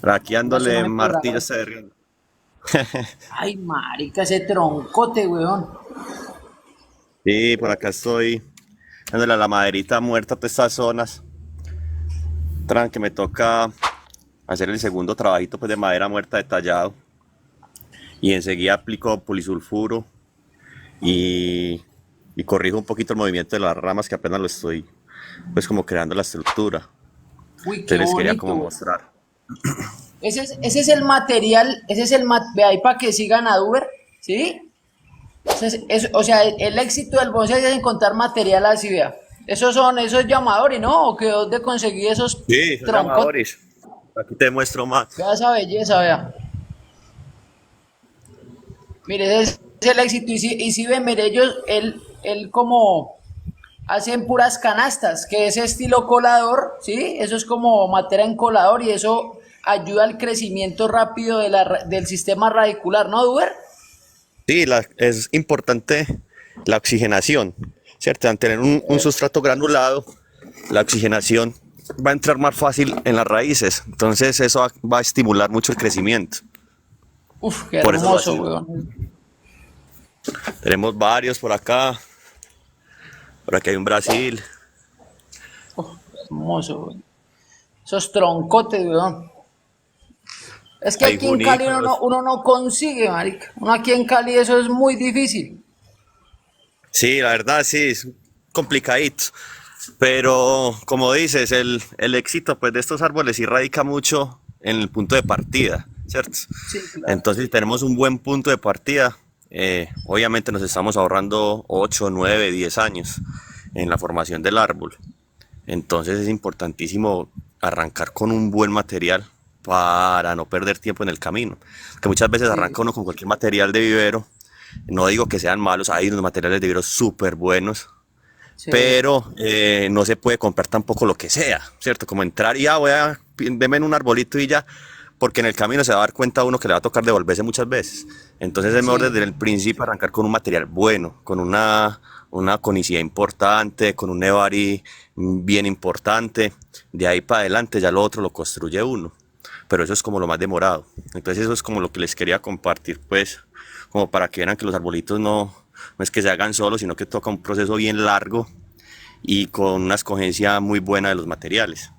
Por aquí No, eso no dándole me martillo a cuadraba. este verga. Ay, marica, ese troncote, weón. Sí, por acá estoy dándole a la maderita muerta a todas estas zonas. Tran, que me toca hacer el segundo trabajito pues, de madera muerta detallado. Y enseguida aplico polisulfuro y, y corrijo un poquito el movimiento de las ramas que apenas lo estoy pues como creando la estructura. Uy, qué Entonces les quería bonito, como weón. mostrar. Ese es el material, ese es el ve ahí para que sigan a Uber, ¿sí? O sea, el éxito del bonsai es encontrar material así, vea. Esos llamadores, ¿no? ¿O que dónde conseguí esos Sí, son troncos? llamadores. Aquí te muestro más. Vea esa belleza, vea. Mire, ese es el éxito. Y si ven, mire, él como hacen puras canastas, que ese estilo colador, ¿sí? Eso es como materia en colador y eso ayuda al crecimiento rápido del sistema radicular, ¿no, Duber? Sí, es importante la oxigenación, ¿cierto? Al tener un sustrato granulado, la oxigenación va a entrar más fácil en las raíces, entonces eso va a estimular mucho el crecimiento. Uf, qué Por eso lo hermoso, hacen. weón. Tenemos varios por aquí hay un Brasil, Uf, hermoso, weón. Esos troncotes, weón. Es que hay aquí en Cali uno no, juníperos. uno no consigue, marica. Uno aquí en Cali eso es muy difícil. Sí, la verdad sí, es complicadito. Pero como dices, el éxito pues, de estos árboles sí radica mucho en el punto de partida, ¿cierto? Sí, claro. Entonces, si tenemos un buen punto de partida, obviamente nos estamos ahorrando 8, 9, 10 años en la formación del árbol. Entonces es importantísimo arrancar con un buen material para no perder tiempo en el camino. Que muchas veces Sí, arranca uno con cualquier material de vivero. No digo que sean malos, hay unos materiales de vivero súper buenos, sí, pero no se puede comprar tampoco lo que sea, ¿cierto? Como entrar y voy a, deme en un arbolito y ya, porque en el camino se va a dar cuenta uno que le va a tocar devolverse muchas veces. Entonces es mejor desde sí. el principio arrancar con un material bueno, con una conicidad importante, con un nevari bien importante. De ahí para adelante ya lo otro lo construye uno. Pero eso es como lo más demorado. Entonces eso es como lo que les quería compartir, pues, como para que vean que los arbolitos no es que se hagan solos, sino que toca un proceso bien largo y con una escogencia muy buena de los materiales.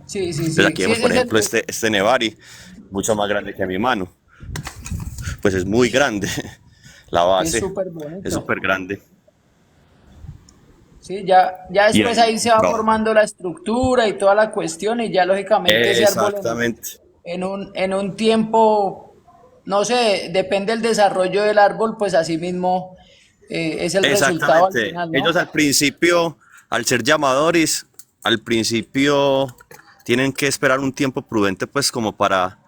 Sí, sí, Entonces sí. aquí Sí, vemos, ese por es ejemplo, este Nevari, mucho más grande que mi mano. Pues es muy grande. La es base súper es bonito. súper grande. Sí, ya Y después ahí ahí se va trabajo. formando la estructura y toda la cuestión y ya lógicamente ese árbol Exactamente. en un tiempo, no sé, depende del desarrollo del árbol, pues así mismo es el resultado al Exactamente. final, Ellos ¿no? al principio, al ser llamadores, al principio tienen que esperar un tiempo prudente, pues como para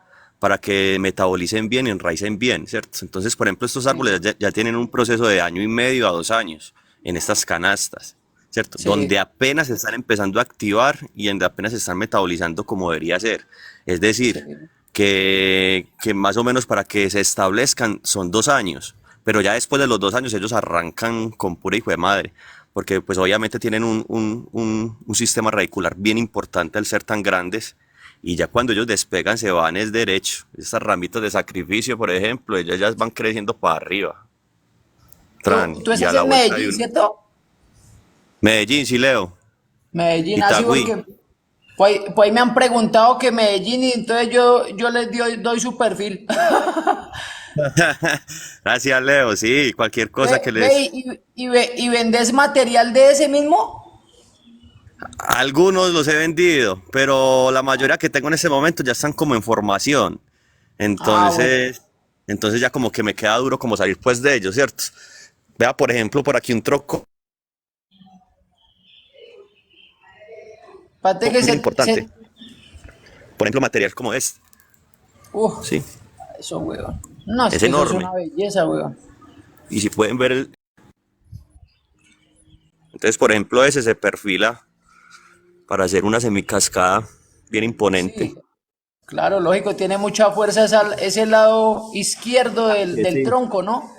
que metabolicen bien y enraicen bien, ¿cierto? Entonces, por ejemplo, estos Sí, árboles ya tienen un proceso de año y medio a 2 años en estas canastas, ¿cierto? Donde sí, apenas se están empezando a activar y donde apenas se están metabolizando como debería ser. Es sí, decir, que más o menos para que se establezcan son 2 años, pero ya después de los 2 años ellos arrancan con pura hijo de madre, porque pues obviamente tienen un sistema radicular bien importante al ser tan grandes, y ya cuando ellos despegan se van es derecho. Estas ramitas de sacrificio, por ejemplo, ellas ya van creciendo para arriba, ¿Tú, tran, tú y a estás la en vuelta de Medellín, un cierto? Medellín, sí Leo, Medellín, así Itagüí. porque pues ahí me han preguntado que Medellín y entonces yo les doy su perfil. Gracias Leo, sí, cualquier cosa que Ve, les. y vendes material de ese mismo. Algunos los he vendido, pero la mayoría que tengo en este momento ya están como en formación. Ah, bueno. Entonces ya como que me queda duro como salir pues de ellos, ¿cierto? Vea, por ejemplo, por aquí un troco Fíjate que bien importante. se. Por ejemplo, material como este, Uf, ¿sí? eso, weón. No, es Es que eso es una enorme. belleza, weón. Y si pueden ver entonces, por ejemplo, ese se perfila para hacer una semicascada bien imponente. Sí, claro, lógico, tiene mucha fuerza ese lado izquierdo del, Que del sí. tronco, ¿no?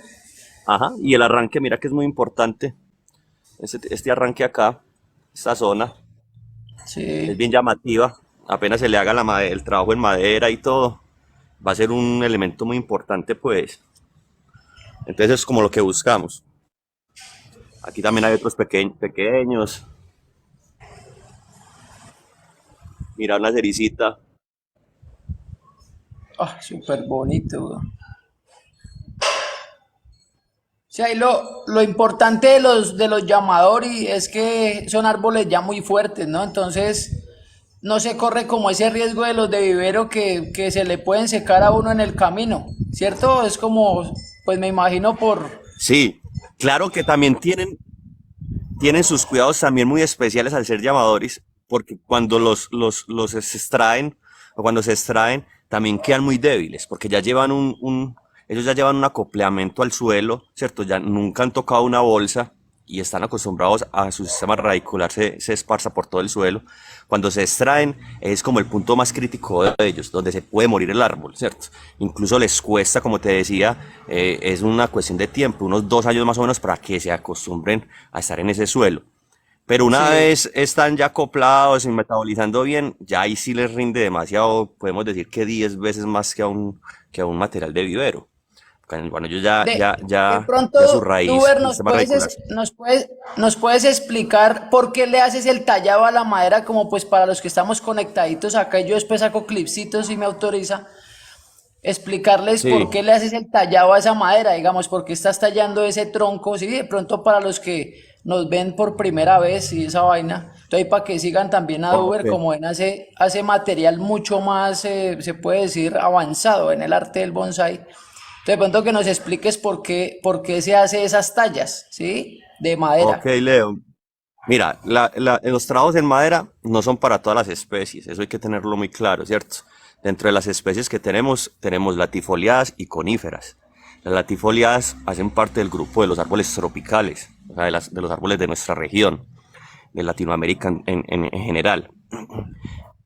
Ajá, y el arranque, mira que es muy importante. Este arranque acá, esta zona, es Sí. bien llamativa. apenas se le haga el trabajo en madera y todo, va a ser un elemento muy importante, pues. Entonces es como lo que buscamos. Aquí también hay otros pequeños. Mira una cericita. Ah, súper bonito, weón. Sí, ahí lo importante de los llamadori es que son árboles ya muy fuertes, ¿no? Entonces no se corre como ese riesgo de los de vivero que se le pueden secar a uno en el camino, ¿cierto? Es como, pues me imagino por... Sí, claro que también tienen sus cuidados también muy especiales al ser llamadores, porque cuando los extraen, o cuando se extraen, también quedan muy débiles, porque ya llevan ellos ya llevan un acoplamiento al suelo, ¿cierto? Ya nunca han tocado una bolsa y están acostumbrados a su sistema radicular se esparza por todo el suelo. Cuando se extraen es como el punto más crítico de ellos, donde se puede morir el árbol, ¿cierto? Incluso les cuesta, como te decía, es una cuestión de tiempo, unos 2 años más o menos para que se acostumbren a estar en ese suelo. Pero una Sí, vez están ya acoplados y metabolizando bien, ya ahí sí les rinde demasiado, podemos decir que 10 veces más que a un material de vivero. Cuando ellos de pronto, ya su tú, raíz, Ver, el sistema radicular. nos puedes explicar por qué le haces el tallado a la madera, como pues para los que estamos conectaditos acá, y yo después saco clipsitos si me autoriza, explicarles por Sí, qué le haces el tallado a esa madera, digamos, por qué estás tallando ese tronco, sí, de pronto para los que nos ven por primera vez y esa vaina, entonces para que sigan también a ok. Uber, como ven, hace material mucho más, se puede decir, avanzado en el arte del bonsai. Entonces, de pronto que nos expliques por qué se hace esas tallas, ¿sí? De Ok, madera. Leo. Mira, los trabajos en madera no son para todas las especies, eso hay que tenerlo muy claro, ¿cierto? Dentro de las especies que tenemos latifoliadas y coníferas. Las latifoliadas hacen parte del grupo de los árboles tropicales, o sea, de los árboles de nuestra región, de Latinoamérica en general.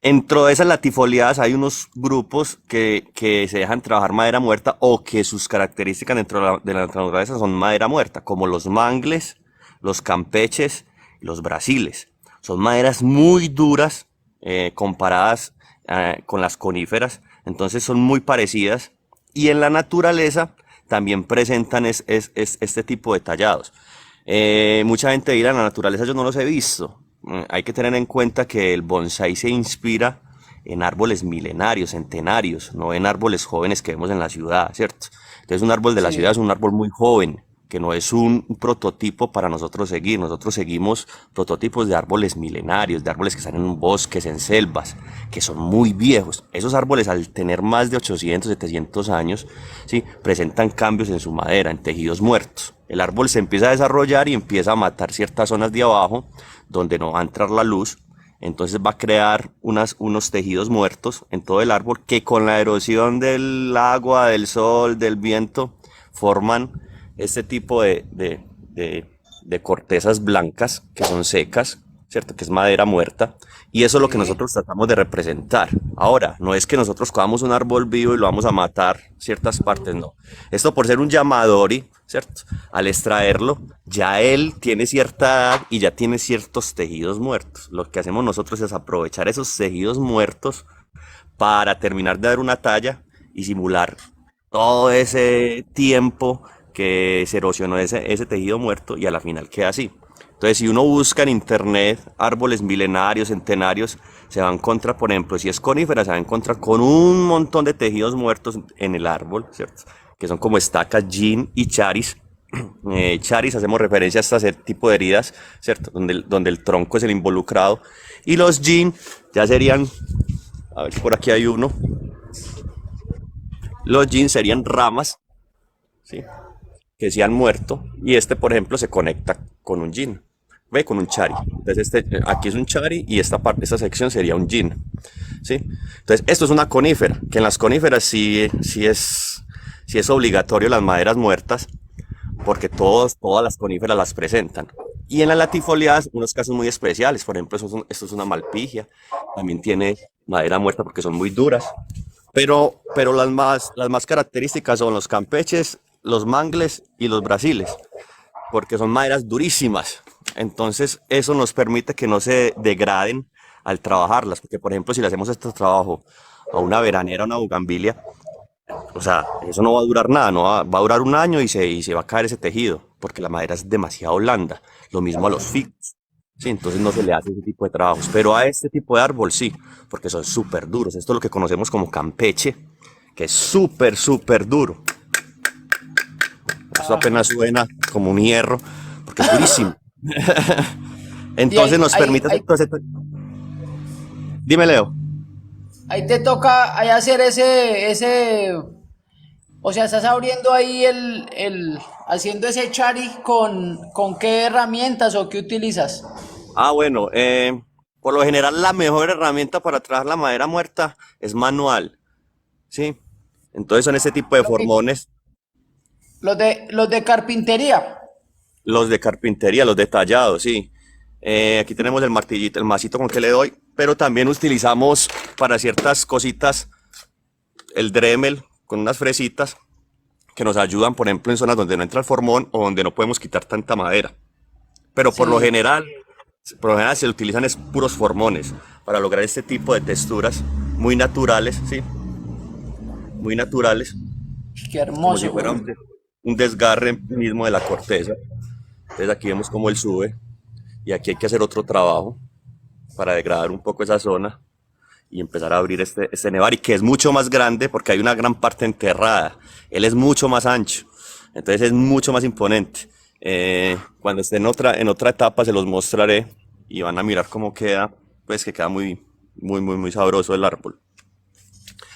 Dentro de esas latifoliadas hay unos grupos que se dejan trabajar madera muerta o que sus características dentro de la naturaleza son madera muerta, como los mangles, los campeches, los brasiles. Son maderas muy duras comparadas con las coníferas, entonces son muy parecidas y en la naturaleza también presentan este tipo de tallados. Mucha gente dirá, en la naturaleza yo no los he visto. Hay que tener en cuenta que el bonsai se inspira en árboles milenarios, centenarios, no en árboles jóvenes que vemos en la ciudad, ¿cierto? Entonces un árbol de la ciudad Sí, es un árbol muy joven, que no es un prototipo para nosotros seguir. Nosotros seguimos prototipos de árboles milenarios, de árboles que están en bosques, en selvas, que son muy viejos. Esos árboles, al tener más de 800, 700 años, ¿sí? Presentan cambios en su madera, en tejidos muertos. El árbol se empieza a desarrollar y empieza a matar ciertas zonas de abajo donde no va a entrar la luz. Entonces va a crear unos tejidos muertos en todo el árbol que con la erosión del agua, del sol, del viento, forman este tipo de cortezas blancas que son secas, ¿cierto? Que es madera muerta. Y eso es lo que sí. nosotros tratamos de representar. Ahora, no es que nosotros cogamos un árbol vivo y lo vamos a matar ciertas partes, no. Esto por ser un llamadori, ¿cierto? Al extraerlo, ya él tiene cierta edad y ya tiene ciertos tejidos muertos. Lo que hacemos nosotros es aprovechar esos tejidos muertos para terminar de dar una talla y simular todo ese tiempo que se erosionó ese tejido muerto y a la final queda así. Entonces, si uno busca en internet árboles milenarios, centenarios, se va a encontrar, por ejemplo, si es conífera, se va a encontrar con un montón de tejidos muertos en el árbol, ¿cierto? Que son como estacas, gin y charis. Charis, hacemos referencia a este tipo de heridas, ¿cierto? Donde el tronco es el involucrado. Y los gin ya serían, a ver si por aquí hay uno, los gin serían ramas, ¿sí? Que se han muerto y este, por ejemplo, se conecta con un yin, ve, con un chari. Entonces aquí es un chari y esta sección sería un yin, ¿sí? Entonces esto es una conífera, que en las coníferas sí es obligatorio las maderas muertas porque todas las coníferas las presentan. Y en las latifoliadas, unos casos muy especiales, por ejemplo, esto es una malpigia, también tiene madera muerta porque son muy duras. Pero las más características son los campeches, los mangles y los brasiles, porque son maderas durísimas. Entonces eso nos permite que no se degraden al trabajarlas, porque por ejemplo si le hacemos este trabajo a una veranera, a una bugambilia, o sea, eso no va a durar nada, no va, va a durar un año y se va a caer ese tejido, porque la madera es demasiado blanda. Lo mismo a los figos. Sí, entonces no se le hace ese tipo de trabajos. Pero a este tipo de árbol sí, porque son súper duros. Esto es lo que conocemos como campeche, que es súper, súper duro. Eso apenas suena como un hierro, porque es durísimo. Y Entonces nos permite hacer todo ese... Dime, Leo. ahí te toca ahí hacer o sea, estás abriendo ahí haciendo ese chari con qué herramientas o qué utilizas. Ah, bueno, por lo general la mejor herramienta para trabajar la madera muerta es manual, ¿sí? Entonces son ese tipo de Lo que- formones, los de carpintería. los de carpintería, los detallados, sí. Aquí tenemos el martillito, el masito con que le doy, pero también utilizamos para ciertas cositas el Dremel con unas fresitas que nos ayudan, por ejemplo, en zonas donde no entra el formón o donde no podemos quitar tanta madera. Pero Sí, por lo general se utilizan es puros formones para lograr este tipo de texturas muy naturales, ¿sí? Muy naturales, qué como si hermoso, fuera güey. un desgarre mismo de la corteza. Entonces aquí vemos cómo él sube y aquí hay que hacer otro trabajo para degradar un poco esa zona y empezar a abrir este nevari que es mucho más grande porque hay una gran parte enterrada. Él es mucho más ancho, entonces es mucho más imponente. Cuando esté en otra etapa se los mostraré y van a mirar cómo queda, pues que queda muy, muy, muy, muy sabroso el árbol.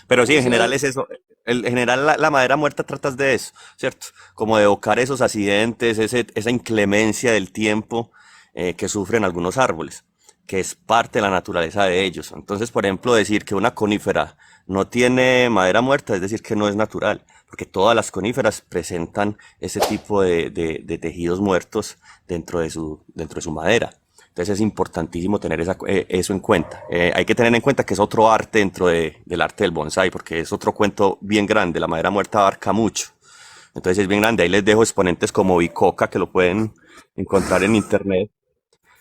Pero sí, en Ese, general es eso. En general la madera muerta tratas de eso, ¿cierto? Como de evocar esos accidentes, esa inclemencia del tiempo que sufren algunos árboles, que es parte de la naturaleza de ellos. Entonces, por ejemplo, decir que una conífera no tiene madera muerta, es decir, que no es natural, porque todas las coníferas presentan ese tipo de tejidos muertos dentro de su madera. Entonces es importantísimo tener eso en cuenta. Hay que tener en cuenta que es otro arte del arte del bonsai, porque es otro cuento bien grande. La madera muerta abarca mucho. Entonces es bien grande. Ahí les dejo exponentes como Bicoca, que lo pueden encontrar en internet,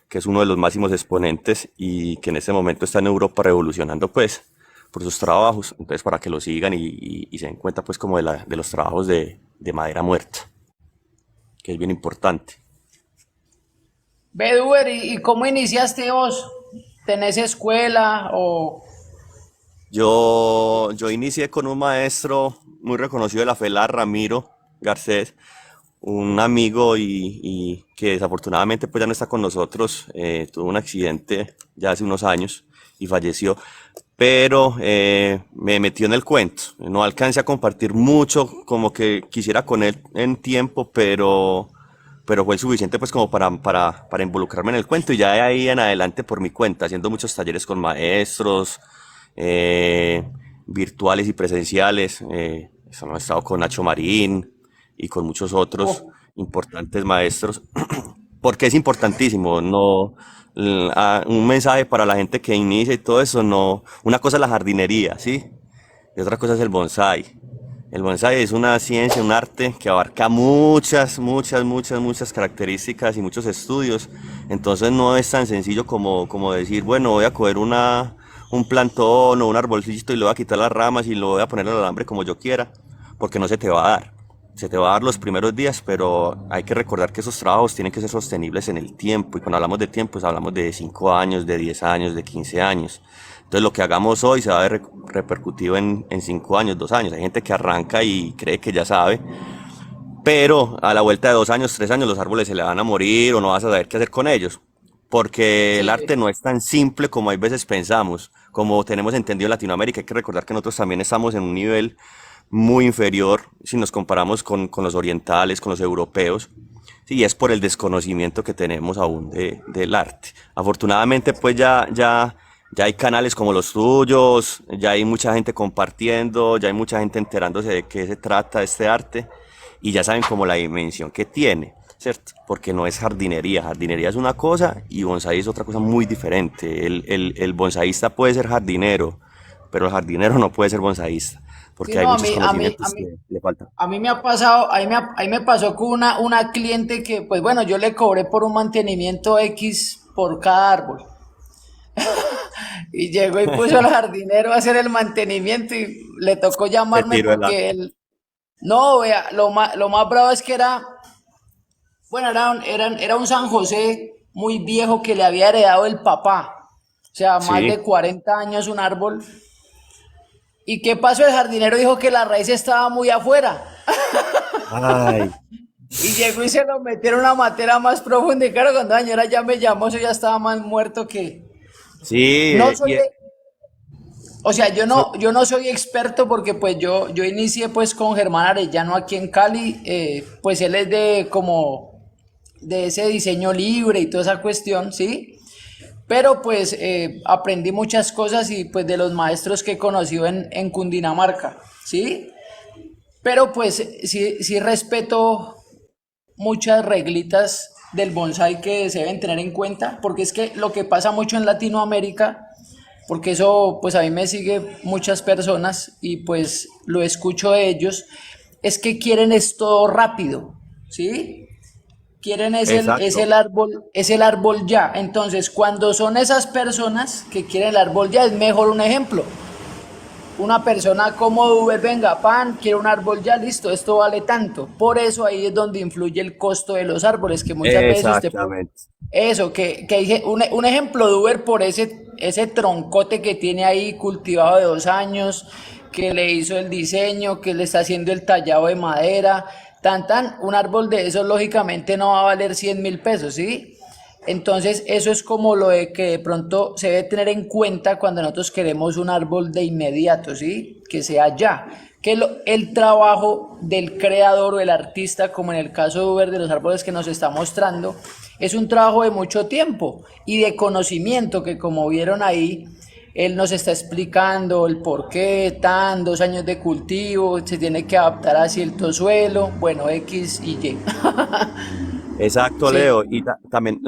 que es uno de los máximos exponentes y que en este momento está en Europa revolucionando, pues, por sus trabajos. Entonces, para que lo sigan y se den cuenta, pues, como de los trabajos de madera muerta, que es bien importante. ve, Duber, y cómo iniciaste vos? ¿Tenés escuela o Yo inicié con un maestro muy reconocido de la FELA, Ramiro Garcés, un amigo y que desafortunadamente pues ya no está con nosotros, tuvo un accidente ya hace unos años y falleció, pero me metió en el cuento. No alcancé a compartir mucho como que quisiera con él en tiempo, pero fue suficiente pues como para involucrarme en el cuento y ya de ahí en adelante por mi cuenta, haciendo muchos talleres con maestros, eh, virtuales y presenciales. Hemos estado con Nacho Marín y con muchos otros oh, importantes maestros, porque es importantísimo, no, un mensaje para la gente que inicia y todo eso, no, una cosa es la jardinería, ¿sí? Y otra cosa es el bonsai. El bonsai es una ciencia, un arte que abarca muchas, muchas, muchas, muchas características y muchos estudios. Entonces no es tan sencillo como decir, bueno, voy a coger un plantón o un arbolcito y le voy a quitar las ramas y lo voy a poner al alambre como yo quiera, porque no se te va a dar. Se te va a dar los primeros días, pero hay que recordar que esos trabajos tienen que ser sostenibles en el tiempo. Y cuando hablamos de tiempo, pues hablamos de 5 años, de 10 años, de 15 años. Entonces lo que hagamos hoy se va a ver repercutido en 5 años, 2 años. Hay gente que arranca y cree que ya sabe, pero a la vuelta de 2 años, 3 años, los árboles se le van a morir o no vas a saber qué hacer con ellos. Porque el sí, arte no es tan simple como hay veces pensamos. Como tenemos entendido en Latinoamérica, hay que recordar que nosotros también estamos en un nivel muy inferior si nos comparamos con los orientales, con los europeos. Sí, es por el desconocimiento que tenemos aún del arte. Afortunadamente, pues ya hay canales como los tuyos, ya hay mucha gente compartiendo, ya hay mucha gente enterándose de qué se trata este arte y ya saben como la dimensión que tiene, ¿cierto? Porque no es jardinería, jardinería es una cosa y bonsai es otra cosa muy diferente. El bonsaísta puede ser jardinero, pero el jardinero no puede ser bonsaísta, sí, porque hay no, muchos conocimientos que le faltan. a mí me ha pasado, ahí me pasó con una cliente que, pues bueno, yo le cobré por un mantenimiento X por cada árbol. Y llegó y puso al jardinero a hacer el mantenimiento y le tocó Te llamarme tiro el agua. porque él, no, vea, lo más bravo es que era, bueno, era un San José muy viejo que le había heredado el papá. O sea, más Sí. de 40 años un árbol. ¿Y qué pasó? El jardinero dijo que la raíz estaba muy afuera. Ay, Y llegó y se lo metieron en una materia más profunda. Y claro, cuando la señora ya me llamó, eso ya estaba más muerto que... sí, No soy, o sea, yo no soy experto porque pues yo inicié pues con Germán Arellano aquí en Cali. Pues él es de como de ese diseño libre y toda esa cuestión, ¿sí? Pero pues aprendí muchas cosas y pues de los maestros que he conocido en Cundinamarca, ¿sí? Pero pues sí respeto muchas reglitas del bonsai que se deben tener en cuenta, porque es que lo que pasa mucho en Latinoamérica, porque eso pues a mí me sigue muchas personas y pues lo escucho de ellos, es que quieren es todo rápido, ¿sí? Quieren exacto. es el árbol ya. Entonces, cuando son esas personas que quieren el árbol ya, es mejor un ejemplo. Una persona como Uber, venga, pan, quiere un árbol ya, listo, esto vale tanto. Por eso ahí es donde influye el costo de los árboles, que muchas veces usted puede... Exactamente. Eso, que hay un ejemplo de Uber por ese troncote que tiene ahí cultivado de 2 años, que le hizo el diseño, que le está haciendo el tallado de madera, un árbol de eso lógicamente no va a valer 100.000 pesos, ¿sí? Entonces, eso es como lo de que de pronto se debe tener en cuenta cuando nosotros queremos un árbol de inmediato, ¿sí? Que sea ya. El trabajo del creador o el artista, como en el caso de Uber, de los árboles que nos está mostrando, es un trabajo de mucho tiempo y de conocimiento que, como vieron ahí, él nos está explicando el por qué, 2 años de cultivo, se tiene que adaptar a cierto suelo, bueno, X y Y. Exacto, Sí, Leo. Y también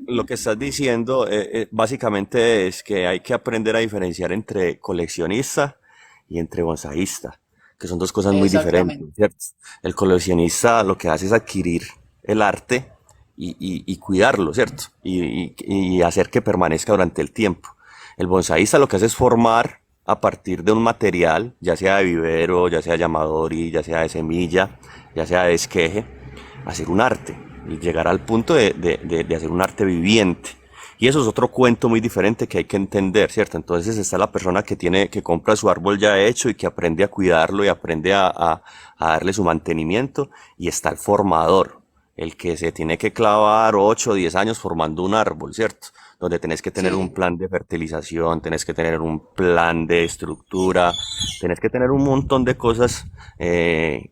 lo que estás diciendo básicamente es que hay que aprender a diferenciar entre coleccionista y entre bonsaísta, que son dos cosas muy diferentes, exactamente. ¿cierto? El coleccionista lo que hace es adquirir el arte y cuidarlo, ¿cierto? Y hacer que permanezca durante el tiempo. El bonsaísta lo que hace es formar a partir de un material, ya sea de vivero, ya sea llamadori, ya sea de semilla, ya sea de esqueje, hacer un arte y llegar al punto de hacer un arte viviente. Y eso es otro cuento muy diferente que hay que entender, ¿cierto? Entonces está la persona que compra su árbol ya hecho y que aprende a cuidarlo y aprende a darle su mantenimiento. Y está el formador, el que se tiene que clavar 8 o 10 años formando un árbol, ¿cierto? Donde tenés que tener un Sí, plan de fertilización, tenés que tener un plan de estructura, tenés que tener un montón de cosas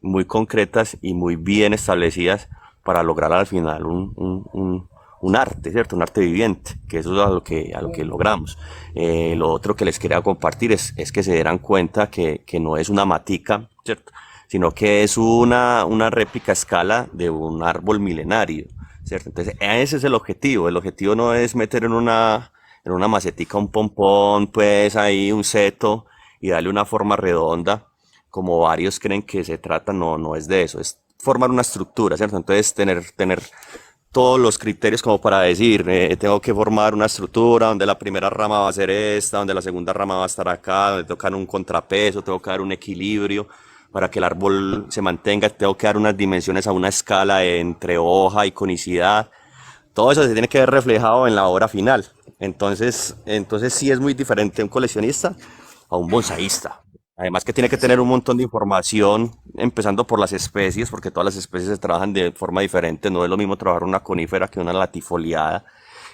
muy concretas y muy bien establecidas para lograr al final un arte, ¿cierto? Un arte viviente, que eso es a lo que logramos. Lo otro que les quería compartir es que se dieran cuenta que no es una matica, ¿cierto? Sino que es una réplica a escala de un árbol milenario, ¿cierto? Entonces, ese es el objetivo. El objetivo no es meter en una macetica un pompón, pues ahí un seto y darle una forma redonda, como varios creen que se trata, no, no es de eso, es formar una estructura, ¿cierto? Entonces, tener todos los criterios como para decir, tengo que formar una estructura donde la primera rama va a ser esta, donde la segunda rama va a estar acá, donde tengo que dar un contrapeso, tengo que dar un equilibrio para que el árbol se mantenga, tengo que dar unas dimensiones a una escala entre hoja y conicidad. Todo eso se tiene que ver reflejado en la obra final. Entonces sí es muy diferente un coleccionista a un bonsaísta. Además que tiene que tener un sí, montón de información, empezando por las especies, porque todas las especies se trabajan de forma diferente. No es lo mismo trabajar una conífera que una latifoliada.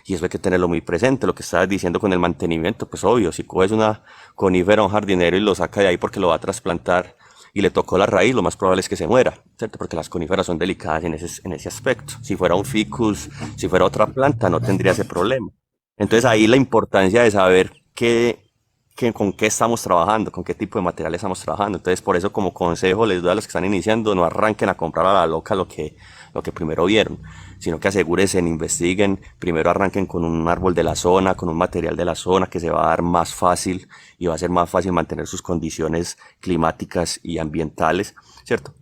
Y eso hay que tenerlo muy presente. Lo que estabas diciendo con el mantenimiento, pues obvio, si coges una conífera a un jardinero y lo saca de ahí porque lo va a trasplantar y le tocó la raíz, lo más probable es que se muera, ¿cierto? Porque las coníferas son delicadas en ese aspecto. Si fuera un ficus, si fuera otra planta, no tendría ese problema. Entonces ahí la importancia de saber con qué estamos trabajando, con qué tipo de material estamos trabajando. Entonces, por eso como consejo les doy a los que están iniciando, no arranquen a comprar a la loca lo que primero vieron, sino que asegúrense, investiguen, primero arranquen con un árbol de la zona, con un material de la zona que se va a dar más fácil y va a ser más fácil mantener sus condiciones climáticas y ambientales, ¿cierto?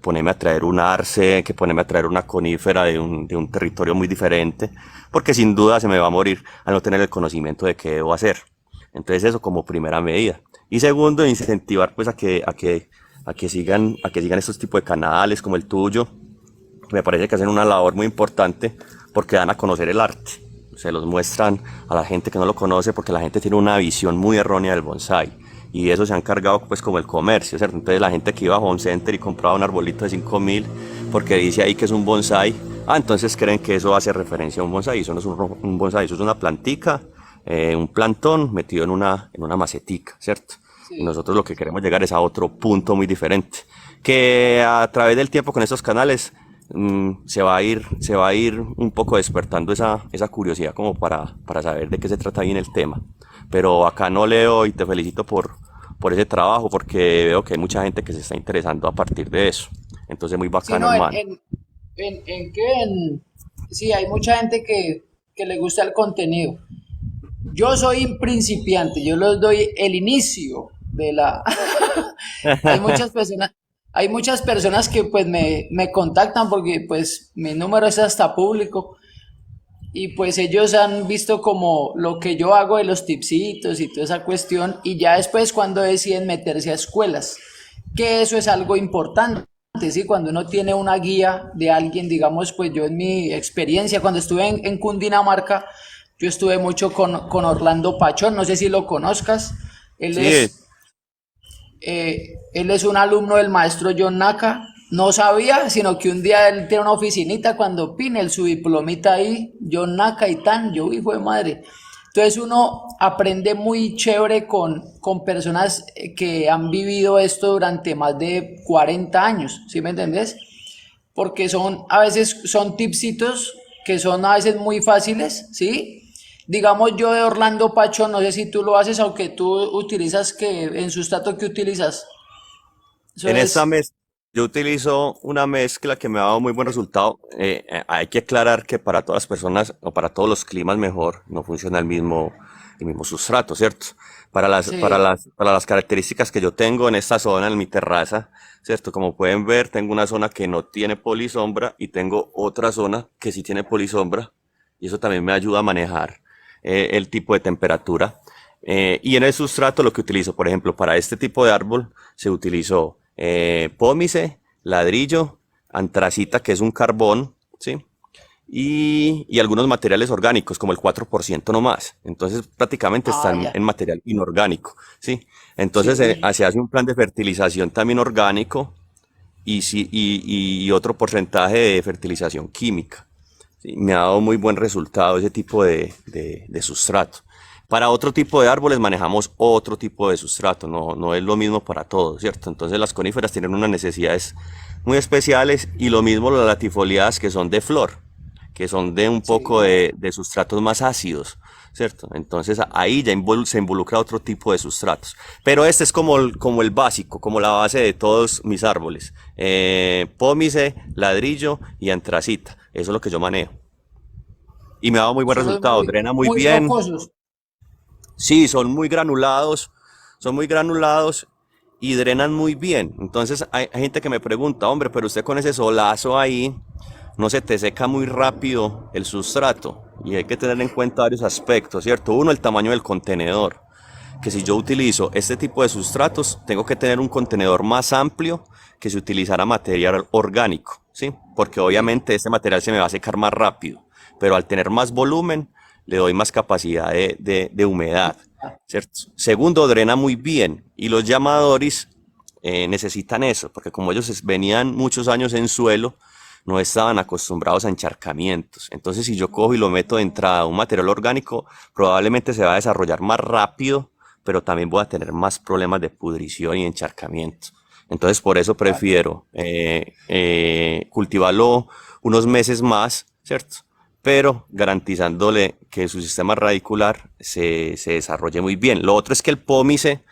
Ponerme a traer un arce, que ponerme a traer una conífera de un territorio muy diferente, porque sin duda se me va a morir al no tener el conocimiento de qué debo hacer. Entonces eso como primera medida. Y segundo, incentivar pues a que sigan estos tipos de canales como el tuyo. Me parece que hacen una labor muy importante porque dan a conocer el arte. Se los muestran a la gente que no lo conoce porque la gente tiene una visión muy errónea del bonsai. Y eso se han cargado pues como el comercio, ¿cierto? Entonces la gente que iba a Home Center y compraba un arbolito de 5.000 porque dice ahí que es un bonsai, entonces creen que eso hace referencia a un bonsai. Eso no es un bonsai, eso es una plantica, un plantón metido en una macetica, ¿cierto? Y Sí. nosotros lo que queremos llegar es a otro punto muy diferente, que a través del tiempo con estos canales se va a ir un poco despertando esa curiosidad como para saber de qué se trata bien el tema. Pero acá no leo y te felicito por ese trabajo porque veo que hay mucha gente que se está interesando a partir de eso. Entonces muy Sí, bacano, no, hermano. sí, hay mucha gente que le gusta el contenido. Yo soy un principiante, yo les doy el inicio de la... Hay muchas personas, hay muchas personas que pues me contactan porque pues mi número es hasta público y pues ellos han visto como lo que yo hago de los tipsitos y toda esa cuestión y ya después cuando deciden meterse a escuelas, que eso es algo importante, ¿sí? Cuando uno tiene una guía de alguien, digamos, pues yo en mi experiencia, cuando estuve en Cundinamarca, yo estuve mucho con Orlando Pachón, no sé si lo conozcas, él Sí, es él es un alumno del maestro John Naka. No sabía, sino que un día él tiene una oficinita cuando pine su diplomita ahí, John Naka y tan, yo hijo de madre. Entonces uno aprende muy chévere con personas que han vivido esto durante más de 40 años, ¿sí me entendés? Porque son, a veces son tipsitos que son a veces muy fáciles, ¿sí? Digamos yo de Orlando Pacho, no sé si tú lo haces, aunque tú utilizas que en sustrato que utilizas. Eso en esta es, mezcla, yo utilizo una mezcla que me ha dado muy buen resultado. Hay que aclarar que para todas las personas o para todos los climas mejor no funciona el mismo sustrato, ¿cierto? sí, Para las características que yo tengo en esta zona, en mi terraza, ¿cierto? Como pueden ver, tengo una zona que no tiene polisombra y tengo otra zona que sí tiene polisombra y eso también me ayuda a manejar el tipo de temperatura. Y en el sustrato lo que utilizo, por ejemplo, para este tipo de árbol se utilizó pómice, ladrillo, antracita, que es un carbón, ¿sí? Y algunos materiales orgánicos, como el 4% no más. Entonces prácticamente ah, están ya, en material inorgánico, ¿sí? Entonces sí, se hace un plan de fertilización también orgánico y otro porcentaje de fertilización química. Sí, me ha dado muy buen resultado ese tipo de sustrato. Para otro tipo de árboles manejamos otro tipo de sustrato, no es lo mismo para todos, ¿cierto? Entonces las coníferas tienen unas necesidades muy especiales y lo mismo las latifoliadas que son de flor, que son de un poco sí, de sustratos más ácidos, ¿cierto? Entonces ahí ya se involucra otro tipo de sustratos. Pero este es como el básico, como la base de todos mis árboles. Pómice, ladrillo y antracita. Eso es lo que yo manejo. Y me ha dado muy buen son los resultado. muy, Drena muy muy bien. rocosos. Sí, son muy granulados y drenan muy bien. Entonces hay gente que me pregunta, hombre, pero usted con ese solazo ahí, no se te seca muy rápido el sustrato. Y hay que tener en cuenta varios aspectos, ¿cierto? Uno, el tamaño del contenedor. Que si yo utilizo este tipo de sustratos, tengo que tener un contenedor más amplio que si utilizara material orgánico, ¿sí? Porque Sí, obviamente este material se me va a secar más rápido, pero al tener más volumen, le doy más capacidad de humedad, ¿cierto? Segundo, drena muy bien y los llamadores necesitan eso, porque como ellos venían muchos años en suelo, no estaban acostumbrados a encharcamientos. Entonces, si yo cojo y lo meto de entrada a un material orgánico, probablemente se va a desarrollar más rápido, pero también voy a tener más problemas de pudrición y encharcamiento. Entonces, por eso prefiero cultivarlo unos meses más, ¿cierto? pero garantizándole que su sistema radicular se desarrolle muy bien. Lo otro es que el pómice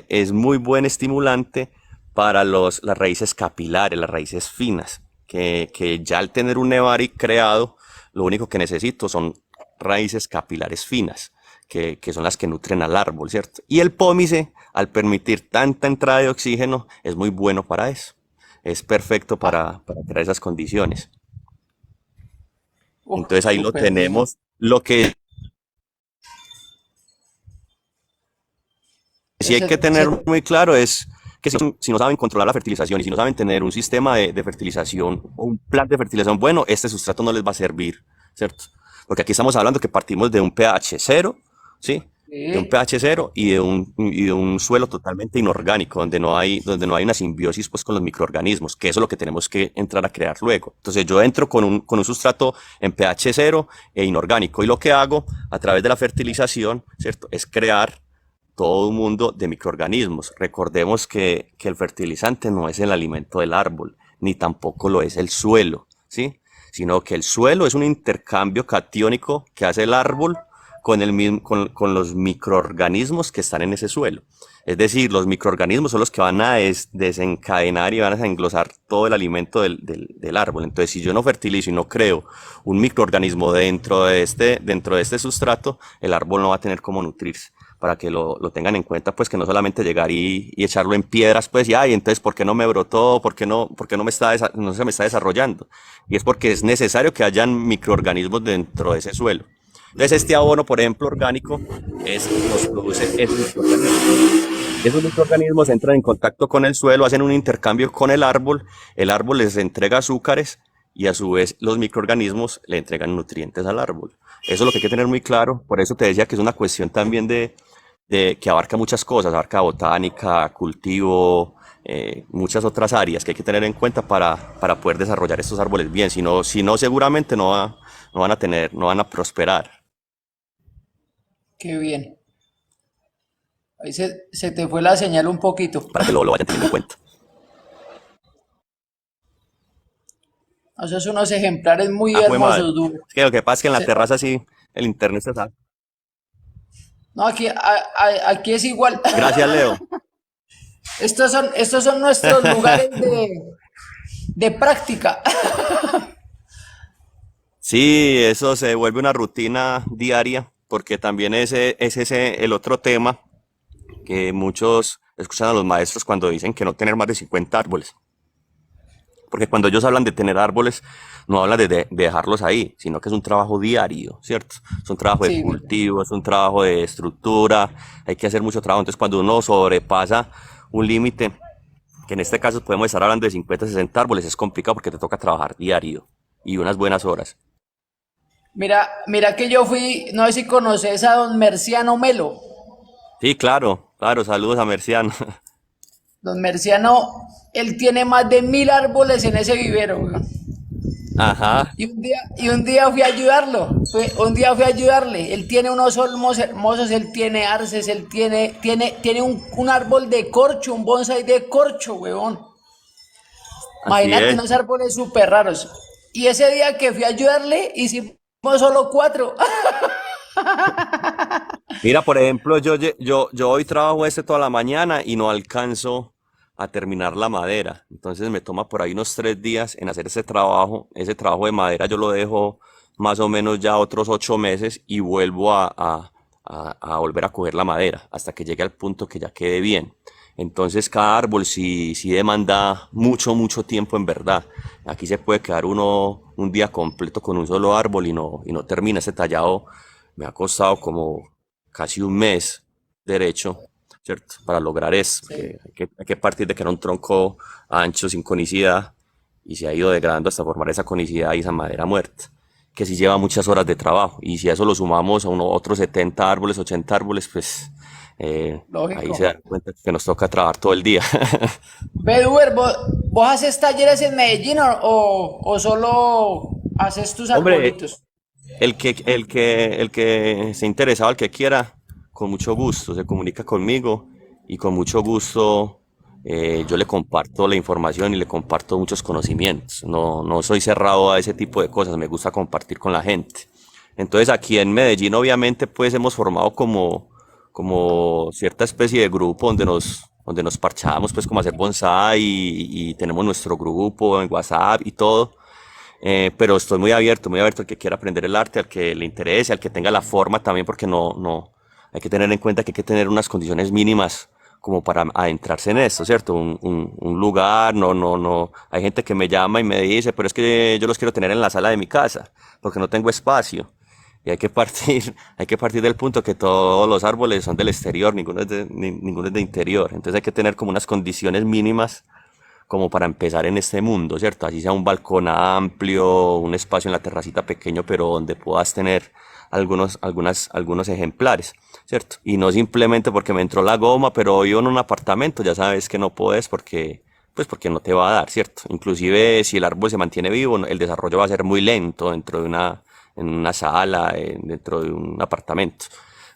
es muy buen estimulante para las raíces capilares, las raíces finas, que ya al tener un nevari creado, lo único que necesito son raíces capilares finas, que son las que nutren al árbol, ¿cierto? Y el pómice, al permitir tanta entrada de oxígeno, es muy bueno para eso. Es perfecto para crear esas condiciones. Entonces ahí lo Súper bien. tenemos. Lo que sí hay que tener muy claro es que si no saben controlar la fertilización y si no saben tener un sistema de fertilización o un plan de fertilización bueno, este sustrato no les va a servir, ¿cierto? Porque aquí estamos hablando que partimos de un pH cero, ¿sí? De un Sí. pH cero y de un suelo totalmente inorgánico, donde no hay una simbiosis pues, con los microorganismos, que eso es lo que tenemos que entrar a crear luego. Entonces yo entro con un sustrato en pH cero e inorgánico y lo que hago a través de la fertilización, ¿cierto? Es crear todo un mundo de microorganismos. Recordemos que el fertilizante no es el alimento del árbol, ni tampoco lo es el suelo, ¿sí? Sino que el suelo es un intercambio catiónico que hace el árbol con los microorganismos que están en ese suelo. Es decir, los microorganismos son los que van a desencadenar y van a englosar todo el alimento del árbol. Entonces, si yo no fertilizo y no creo un microorganismo dentro de este sustrato, el árbol no va a tener cómo nutrirse para que lo tengan en cuenta, pues que no solamente llegar y echarlo en piedras, pues, y ay, entonces, ¿por qué no me brotó? ¿Por qué no no se me está desarrollando? Y es porque es necesario que hayan microorganismos dentro de ese suelo. Entonces, este abono, por ejemplo, orgánico, nos produce esos microorganismos. Esos microorganismos entran en contacto con el suelo, hacen un intercambio con el árbol les entrega azúcares y a su vez los microorganismos le entregan nutrientes al árbol. Eso es lo que hay que tener muy claro, por eso te decía que es una cuestión también de que abarca muchas cosas, abarca botánica, cultivo, muchas otras áreas que hay que tener en cuenta para poder desarrollar estos árboles bien, si no seguramente no van a prosperar. Qué bien. Ahí se te fue la señal un poquito. Para que lo vayan teniendo en cuenta. Esos son unos ejemplares muy Ah, jue madre. hermosos, duro. Es que lo que pasa es que en la Se- terraza sí, el internet se sabe. No, aquí es igual. Gracias, Leo. Estos son nuestros lugares de práctica. Sí, eso se vuelve una rutina diaria, porque también es ese el otro tema que muchos escuchan a los maestros cuando dicen que no tener más de 50 árboles. Porque cuando ellos hablan de tener árboles, no hablan de dejarlos ahí, sino que es un trabajo diario, ¿cierto? Es un trabajo de Sí, cultivo, es un trabajo de estructura, hay que hacer mucho trabajo. Entonces, cuando uno sobrepasa un límite, que en este caso podemos estar hablando de 50, 60 árboles, es complicado porque te toca trabajar diario y unas buenas horas. mira que yo fui, no sé si conoces a don Merciano Melo. Sí, claro, claro, saludos a Merciano. Don Merciano, él tiene más de 1000 árboles en ese vivero, weón. Ajá, Y un día fui a ayudarlo. Un día fui a ayudarle. Él tiene unos olmos hermosos, él tiene arces, tiene un árbol de corcho, un bonsai de corcho, weón. así Imagínate es. unos árboles súper raros. Y ese día que fui a ayudarle, hicimos solo 4. Mira, por ejemplo, yo hoy trabajo toda la mañana y no alcanzo a terminar la madera. Entonces me toma por ahí unos 3 días en hacer ese trabajo. Ese trabajo de madera yo lo dejo más o menos ya otros 8 meses y vuelvo a volver a coger la madera hasta que llegue al punto que ya quede bien. Entonces cada árbol sí demanda mucho, mucho tiempo en verdad. Aquí se puede quedar uno un día completo con un solo árbol y no termina ese tallado. Me ha costado como casi un mes derecho, ¿cierto? Para lograr eso, Sí. porque hay que partir de que era un tronco ancho, sin conicidad, y se ha ido degradando hasta formar esa conicidad y esa madera muerta, que sí lleva muchas horas de trabajo. Y si a eso lo sumamos a otros 70 árboles, 80 árboles, pues ahí se Lógico. dan cuenta que nos toca trabajar todo el día. Beduer, ¿vos haces talleres en Medellín o solo haces tus Hombre, arbolitos? el que esté interesado, el que quiera, con mucho gusto, se comunica conmigo y con mucho gusto yo le comparto la información y le comparto muchos conocimientos. No, no soy cerrado a ese tipo de cosas, me gusta compartir con la gente. Entonces aquí en Medellín obviamente pues hemos formado como cierta especie de grupo donde nos parchamos pues como a hacer bonsai y tenemos nuestro grupo en WhatsApp y todo. Pero estoy muy abierto al que quiera aprender el arte, al que le interese, al que tenga la forma también, porque no, hay que tener en cuenta que hay que tener unas condiciones mínimas como para adentrarse en esto, ¿cierto? Un lugar, no, hay gente que me llama y me dice, pero es que yo los quiero tener en la sala de mi casa, porque no tengo espacio. Y hay que partir del punto que todos los árboles son del exterior, ninguno es de interior. Entonces hay que tener como unas condiciones mínimas como para empezar en este mundo, ¿cierto? Así sea un balcón amplio, un espacio en la terracita pequeño, pero donde puedas tener algunos ejemplares, ¿cierto? Y no simplemente porque me entró la goma, pero vivo en un apartamento, ya sabes que no puedes porque no te va a dar, ¿cierto? Inclusive si el árbol se mantiene vivo, el desarrollo va a ser muy lento en una sala, dentro de un apartamento.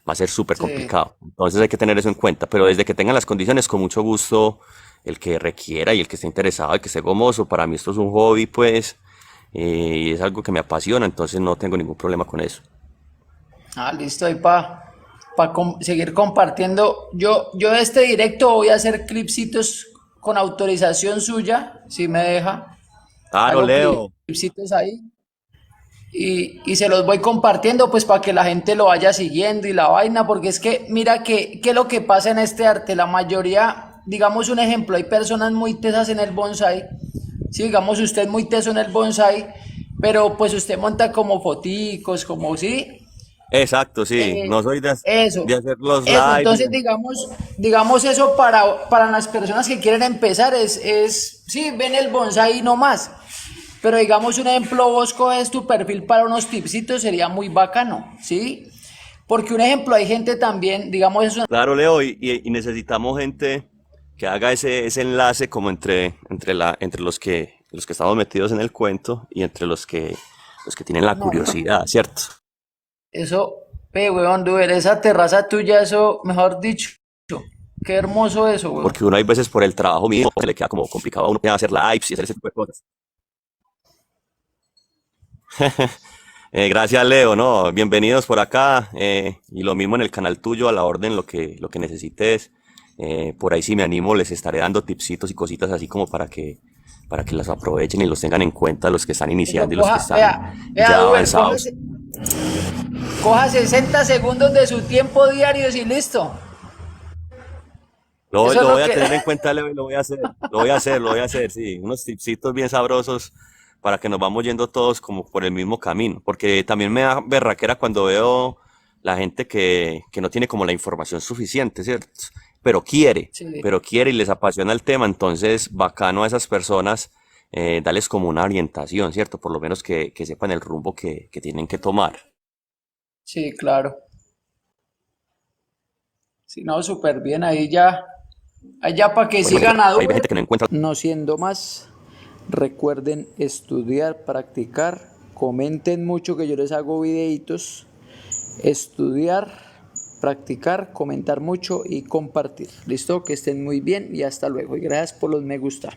Va a ser súper Sí. complicado. Entonces hay que tener eso en cuenta, pero desde que tengan las condiciones, con mucho gusto, el que requiera y el que esté interesado, el que esté gomoso, para mí esto es un hobby, pues, y es algo que me apasiona, entonces no tengo ningún problema con eso. Ah, listo, ahí para seguir compartiendo. Yo de este directo voy a hacer clipsitos con autorización suya, si me deja. Claro, Hago Leo. clipsitos ahí y se los voy compartiendo pues para que la gente lo vaya siguiendo y la vaina, porque es que mira que lo que pasa en este arte, la mayoría, digamos un ejemplo, hay personas muy tesas en el bonsai, sí, digamos usted es muy teso en el bonsai, pero pues usted monta como foticos, como sí, Exacto, sí. eh, No soy de eso, hacer los eso, lives. entonces digamos eso para las personas que quieren empezar sí, ven el bonsai no más, pero digamos un ejemplo, vos coges tu perfil para unos tipsitos, sería muy bacano, ¿sí? Porque un ejemplo, hay gente también, digamos, es una... Claro, Leo, y necesitamos gente que haga ese enlace como entre los que estamos metidos en el cuento y entre los que tienen la No, curiosidad, ¿cierto? eso, weón, dude, esa terraza tuya, eso, mejor dicho, qué hermoso eso, weón. Porque uno hay veces por el trabajo mismo se le queda como complicado a uno hacer lives y hacer ese tipo de cosas. Gracias, Leo, ¿no? Bienvenidos por acá. Y lo mismo en el canal tuyo, a la orden, lo que necesites. Por ahí si me animo, les estaré dando tipsitos y cositas así como para que las aprovechen y los tengan en cuenta los que están Eso, iniciando y los que coja, están vea, ya Duber, avanzados. coja 60 segundos de su tiempo diario y listo. Eso Lo no voy a que... tener en cuenta, Leo, y lo voy a hacer. Lo voy a hacer, sí. Unos tipsitos bien sabrosos para que nos vamos yendo todos como por el mismo camino. Porque también me da berraquera cuando veo la gente que no tiene como la información suficiente, ¿cierto? Sí, Pero quiere y les apasiona el tema. Entonces, bacano a esas personas, darles como una orientación, ¿cierto? Por lo menos que sepan el rumbo que tienen que tomar. sí, claro. Si no, súper bien, ahí ya para que Por ejemplo, sigan a hay Duber. gente que no encuentra. No siendo más, recuerden estudiar, practicar, comenten mucho que yo les hago videitos, estudiar, practicar, comentar mucho y compartir. Listo, que estén muy bien y hasta luego. Y gracias por los me gusta.